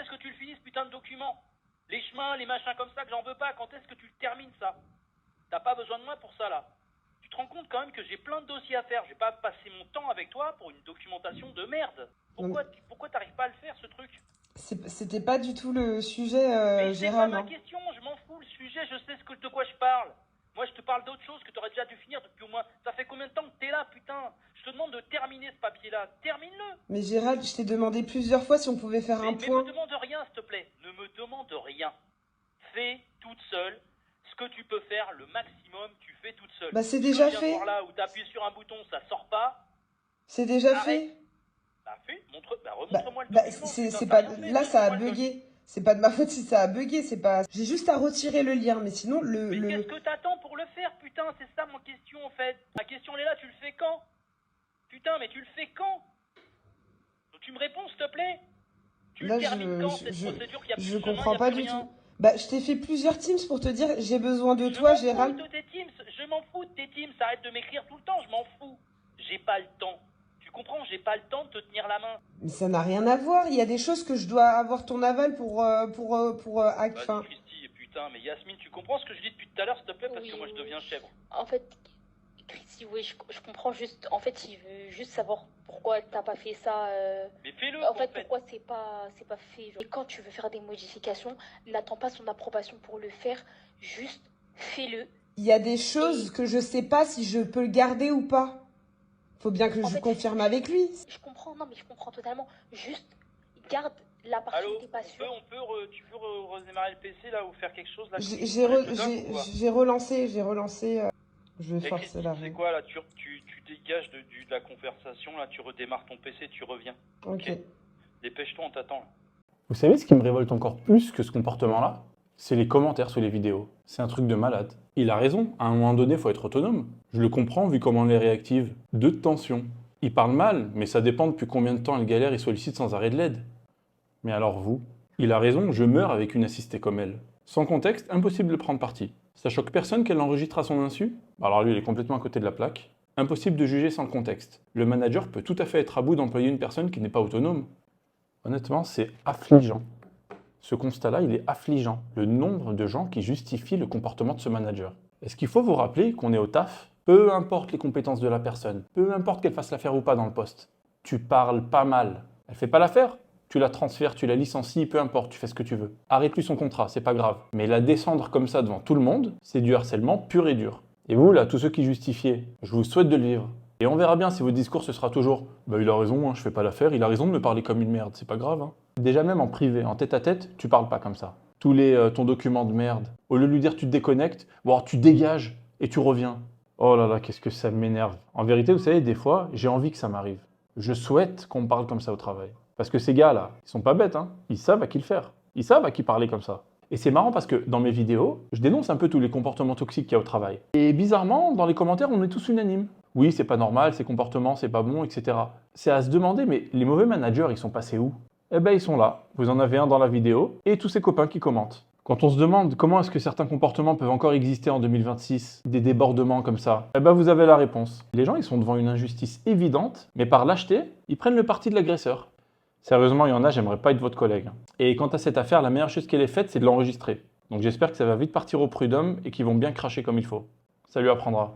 est-ce que tu le finis ce putain de document? Les chemins, les machins comme ça que j'en veux pas, quand est-ce que tu le termines ça? T'as pas besoin de moi pour ça là. Tu te rends compte quand même que j'ai plein de dossiers à faire, je vais pas passer mon temps avec toi pour une documentation de merde. Pourquoi t'arrives pas à le faire ce truc? C'était pas du tout le sujet, Mais c'est pas Gérald, ma hein. question, je m'en fous le sujet, je sais de quoi je parle. Moi je te parle d'autre chose que t'aurais déjà dû finir depuis au moins... Ça fait combien de temps que t'es là putain? Je te demande de terminer ce papier là, termine-le. Mais Gérald, je t'ai demandé plusieurs fois si on pouvait faire un Mais me point. demande rien s'il te plaît, ne me demande rien. Fais toute seule ce que tu peux faire, le maximum tu fais toute seule. Bah, c'est Ce déjà que je viens de fait. voir là où t'appuies sur un bouton, ça sort pas, C'est déjà arrête. fait. Bah fais, Bah, remontre-moi le bah document, c'est putain, c'est t'as pas. rien fait, Là, ça a montre-moi le doc. bugué. C'est pas de ma faute si ça a bugué. C'est pas. J'ai juste à retirer le lien, mais sinon, Mais qu'est-ce que t'attends pour le faire, putain? C'est ça ma question en fait. Ma question elle est là, tu le fais quand? Putain, mais tu le fais quand? Donc, tu me réponds s'il te plaît? Tu le Là, termines quand cette procédure? Qu'il n'y a plus je de chemin, il comprends n'y a pas plus du rien. tout. Bah, je t'ai fait plusieurs Teams pour te dire j'ai besoin de Je toi, m'en Gérald. fous de tes teams, je m'en fous de tes teams, arrête de m'écrire tout le temps, je m'en fous. J'ai pas le temps. Tu comprends, j'ai pas le temps de te tenir la main. Mais ça n'a rien à voir. Il y a des choses que je dois avoir ton aval Vas-y Christy, putain, mais Yasmine, tu comprends ce que je dis depuis tout à l'heure s'il te plaît, parce que moi je deviens chèvre. En fait, Chrissy, oui, je comprends juste. En fait, il veut juste savoir pourquoi t'as pas fait ça. Mais fais-le En fait, pourquoi c'est pas fait. Genre. Et quand tu veux faire des modifications, n'attends pas son approbation pour le faire. Juste fais-le. Il y a des choses que je sais pas si je peux le garder ou pas. Faut bien que En je fait, confirme avec lui. Je comprends, non, mais je comprends totalement. Juste garde la partie Allô, où t'es pas sûr. tu peux redémarrer le PC là ou faire quelque chose là? J'ai relancé. Je vais Eh forcer Christy, là. tu sais quoi là, tu dégages de la conversation là, tu redémarres ton PC, tu reviens. Ok. Dépêche-toi, on t'attend là. Vous savez ce qui me révolte encore plus que ce comportement-là? C'est les commentaires sous les vidéos. C'est un truc de malade. Il a raison, à un moment donné, il faut être autonome. Je le comprends vu comment elle est réactive. Deux de tension. Il parle mal, mais ça dépend depuis combien de temps elle galère et sollicite sans arrêt de l'aide. Mais alors vous? Il a raison, je meurs avec une assistée comme elle. Sans contexte, impossible de prendre parti. Ça choque personne qu'elle l'enregistre à son insu? Alors lui, il est complètement à côté de la plaque. Impossible de juger sans le contexte. Le manager peut tout à fait être à bout d'employer une personne qui n'est pas autonome. Honnêtement, c'est affligeant. Ce constat-là, il est affligeant. Le nombre de gens qui justifient le comportement de ce manager. Est-ce qu'il faut vous rappeler qu'on est au taf? Peu importe les compétences de la personne, peu importe qu'elle fasse l'affaire ou pas dans le poste. Tu parles pas mal. Elle fait pas l'affaire? Tu la transfères, tu la licencies, peu importe, tu fais ce que tu veux. Arrête-lui son contrat, c'est pas grave. Mais la descendre comme ça devant tout le monde, c'est du harcèlement pur et dur. Et vous, là, tous ceux qui justifiez, je vous souhaite de le vivre. Et on verra bien si votre discours ce sera toujours « Bah il a raison, hein, je fais pas l'affaire, il a raison de me parler comme une merde, c'est pas grave. Hein. » Déjà même en privé, en tête-à-tête, tu parles pas comme ça. Tous les ton document de merde, au lieu de lui dire tu te déconnectes, ou alors tu dégages et tu reviens. Oh là là, qu'est-ce que ça m'énerve. En vérité, vous savez, des fois, j'ai envie que ça m'arrive. Je souhaite qu'on me parle comme ça au travail. Parce que ces gars-là, ils sont pas bêtes, hein. Ils savent à qui le faire. Ils savent à qui parler comme ça. Et c'est marrant parce que dans mes vidéos, je dénonce un peu tous les comportements toxiques qu'il y a au travail. Et bizarrement, dans les commentaires, on est tous unanimes. Oui, c'est pas normal, ces comportements, c'est pas bon, etc. C'est à se demander, mais les mauvais managers, ils sont passés où? Eh ben, ils sont là. Vous en avez un dans la vidéo et tous ses copains qui commentent. Quand on se demande comment est-ce que certains comportements peuvent encore exister en 2026, des débordements comme ça, eh ben, vous avez la réponse. Les gens, ils sont devant une injustice évidente, mais par lâcheté, ils prennent le parti de l'agresseur. Sérieusement, il y en a, j'aimerais pas être votre collègue. Et quant à cette affaire, la meilleure chose qu'elle ait faite, c'est de l'enregistrer. Donc j'espère que ça va vite partir au prud'homme et qu'ils vont bien cracher comme il faut. Ça lui apprendra.